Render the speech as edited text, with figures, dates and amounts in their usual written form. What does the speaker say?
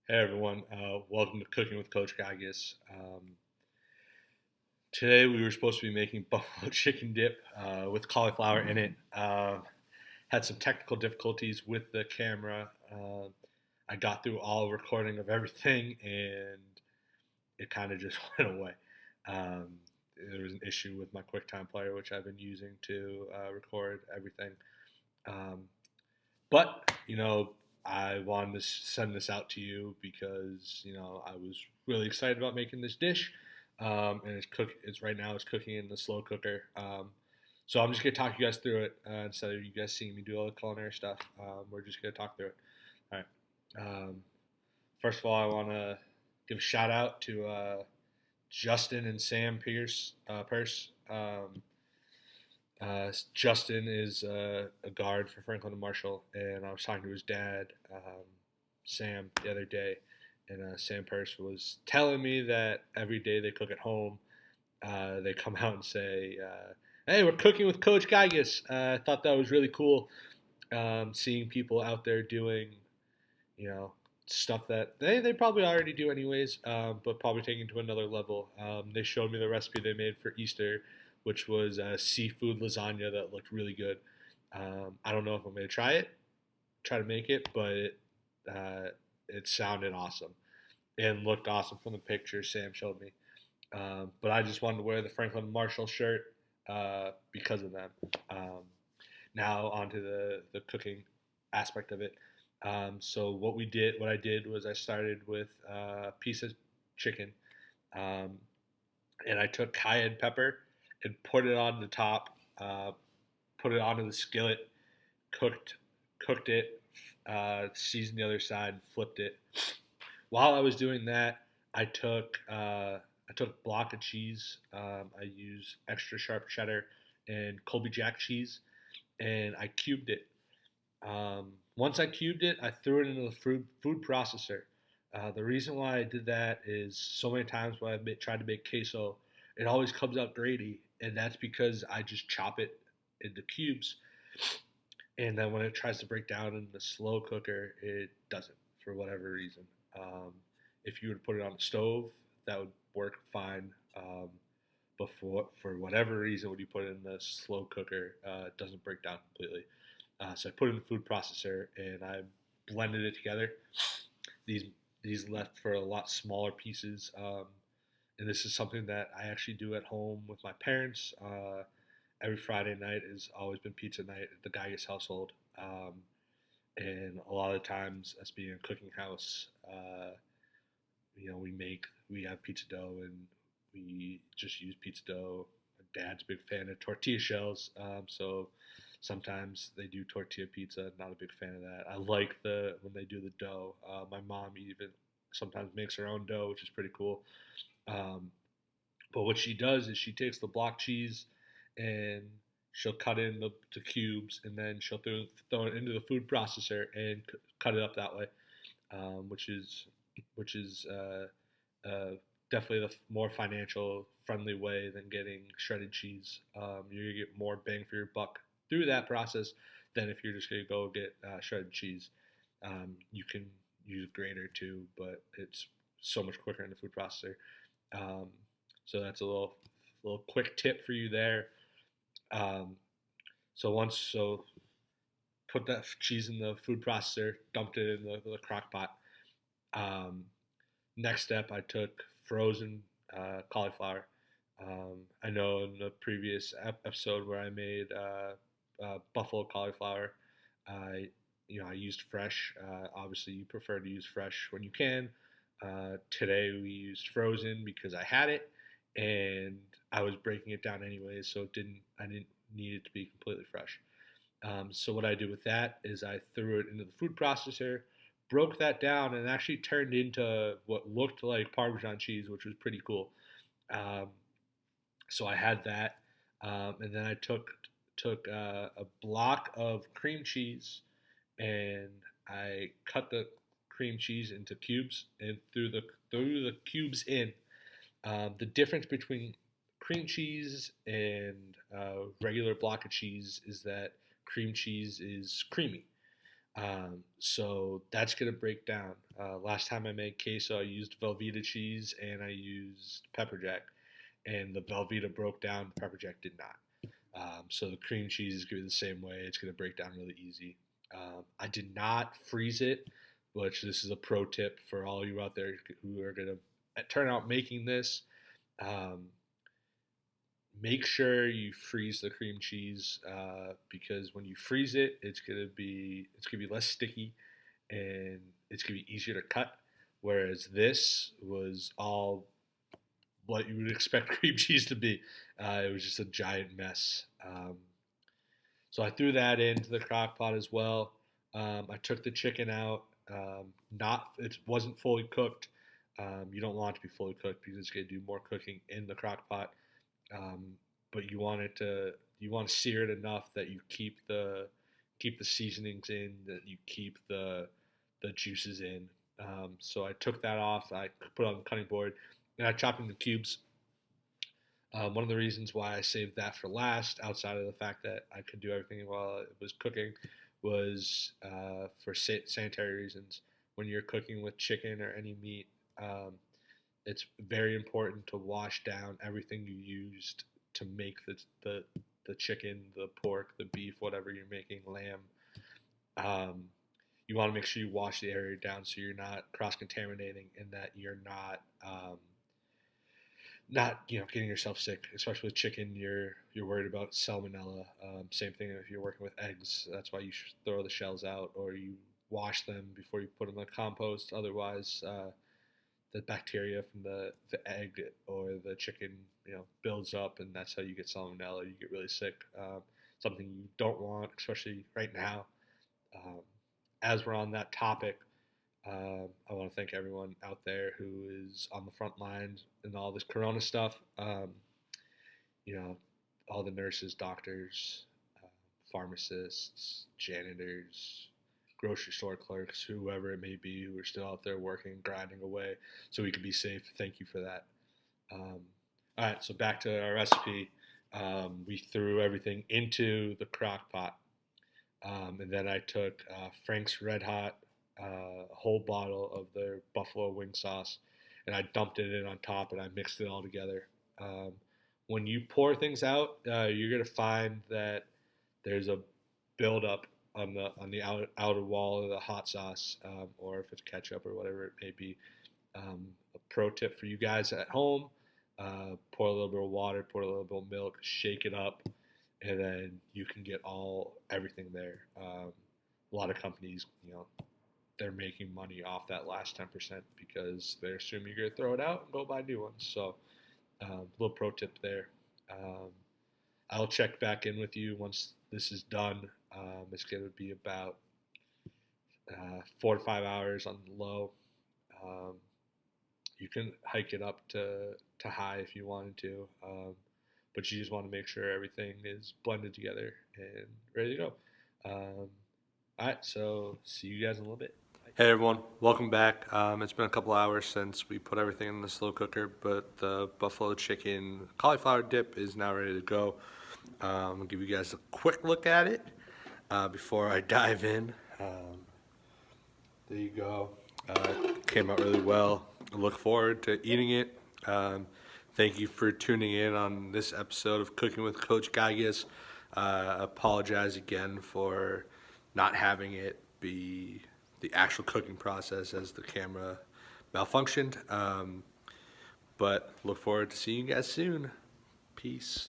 Hey everyone, welcome to Cooking with Coach Giegucz. Today we were supposed to be making buffalo chicken dip with cauliflower in it. Had some technical difficulties with the camera. I got through all recording of everything and it kind of just went away. Um, there was an issue with my QuickTime player, which I've been using to record everything. Um, but I wanted to send this out to you because I was really excited about making this dish, and It's right now it's cooking in the slow cooker. So I'm just gonna talk you guys through it instead of you guys seeing me do all the culinary stuff. We're just gonna talk through it. All right. First of all, I want to give a shout out to Justin and Sam Purse. Justin is a guard for Franklin and Marshall, and I was talking to his dad, Sam, the other day, and Sam Purse was telling me that every day they cook at home, they come out and say, "Hey, we're cooking with Coach Giegucz." I thought that was really cool, seeing people out there doing, you know, stuff that they probably already do anyways, but probably taking it to another level. They showed me the recipe they made for Easter, which was a seafood lasagna that looked really good. I don't know if I'm going to try to make it, but it sounded awesome and looked awesome from the picture Sam showed me. But I just wanted to wear the Franklin Marshall shirt because of them. Now onto the cooking aspect of it. So what I did was I started with a piece of chicken, um, and I took cayenne pepper and put it on the top, put it onto the skillet, cooked cooked it, seasoned the other side, flipped it. While I was doing that, I took a block of cheese. I used extra sharp cheddar and Colby Jack cheese, and I cubed it. Once I cubed it, I threw it into the food processor. The reason why I did that is so many times when I've tried to make queso, it always comes out grainy, and that's because I just chop it into cubes, and then when it tries to break down in the slow cooker, it doesn't for whatever reason. Um, if you were to put it on the stove, that would work fine. For whatever reason, when you put it in the slow cooker, it doesn't break down completely. So I put it in the food processor and I blended it together. These these left for a lot smaller pieces, and this is something that I actually do at home with my parents. Every Friday night has always been pizza night at the Geiges household, and a lot of times, us being a cooking house, we have pizza dough and we just use pizza dough. My dad's a big fan of tortilla shells, so sometimes they do tortilla pizza. Not a big fan of that. I like the when they do the dough. My mom even sometimes makes her own dough, which is pretty cool. Um, but what she does is she takes the block cheese and she'll cut it in the cubes, and then she'll throw it into the food processor and cut it up that way, which is definitely the more financial friendly way than getting shredded cheese. You're gonna get more bang for your buck through that process than if you're just gonna go get shredded cheese. You can use a grater too, but it's so much quicker in the food processor. Um, so that's a little quick tip for you there. Um, so put that cheese in the food processor, dumped it in the crock pot. Um, Next step, I took frozen cauliflower. I know in the previous episode where I made buffalo cauliflower, I used fresh. Obviously, you prefer to use fresh when you can. Today we used frozen because I had it, and I was breaking it down anyways, so I didn't need it to be completely fresh. So what I did with that is I threw it into the food processor, broke that down, and it actually turned into what looked like Parmesan cheese, which was pretty cool. Um, so I had that, and then I took a block of cream cheese, and I cut the cream cheese into cubes and threw the cubes in. The difference between cream cheese and regular block of cheese is that cream cheese is creamy. So that's gonna break down. Last time I made queso, I used Velveeta cheese and I used pepper jack, and the Velveeta broke down. The pepper jack did not. So the cream cheese is gonna be the same way. It's gonna break down really easy. I did not freeze it, which this is a pro tip for all you out there who are gonna turn out making this. Um, Make sure you freeze the cream cheese because when you freeze it, it's gonna be less sticky and it's gonna be easier to cut. Whereas this was all what you would expect cream cheese to be. It was just a giant mess. So I threw that into the crock pot as well. I took the chicken out. Not it wasn't fully cooked. You don't want it to be fully cooked because it's going to do more cooking in the crock pot. Um, but you want to sear it enough that you keep the seasonings in, that you keep the juices in. So I took that off. I put it on the cutting board and I chopped into cubes. One of the reasons why I saved that for last, outside of the fact that I could do everything while it was cooking, was for sanitary reasons. When you're cooking with chicken or any meat, um, it's very important to wash down everything you used to make the chicken, the pork, the beef, whatever you're making, lamb. Um, you want to make sure you wash the area down so you're not cross contaminating and that you're not getting yourself sick, especially with chicken. You're worried about salmonella. Same thing if you're working with eggs. That's why you should throw the shells out or you wash them before you put them in the compost. Otherwise, the bacteria from the egg or the chicken builds up, and that's how you get salmonella. You get really sick. Something you don't want, especially right now. Um, as we're on that topic, I want to thank everyone out there who is on the front lines in all this corona stuff. You know, all the nurses, doctors, uh, pharmacists, janitors, grocery store clerks, whoever it may be, who are still out there working, grinding away, so we can be safe. Thank you for that. Um, all right, so back to our recipe. We threw everything into the crock pot, and then I took Frank's Red Hot, a whole bottle of their buffalo wing sauce, and I dumped it in on top, and I mixed it all together. Um, when you pour things out, you're gonna find that there's a buildup on the outer wall of the hot sauce, or if it's ketchup or whatever it may be. A pro tip for you guys at home: pour a little bit of water, pour a little bit of milk, shake it up, and then you can get everything there. A lot of companies, they're making money off that last 10% because they assume you're going to throw it out and go buy new ones. So, little pro tip there. Um, I'll check back in with you once this is done. It's going to be about 4 to 5 hours on the low. Um, you can hike it up to high if you wanted to, but you just want to make sure everything is blended together and ready to go. All right, so see you guys in a little bit. Hey everyone, welcome back. It's been a couple hours since we put everything in the slow cooker, but the Buffalo Chicken Cauliflower Dip is now ready to go. I'm going to give you guys a quick look at it before I dive in. There you go. Came out really well. I look forward to eating it. Thank you for tuning in on this episode of Cooking with Coach Giegucz. Apologize again for not having it be the actual cooking process as the camera malfunctioned. But look forward to seeing you guys soon. Peace.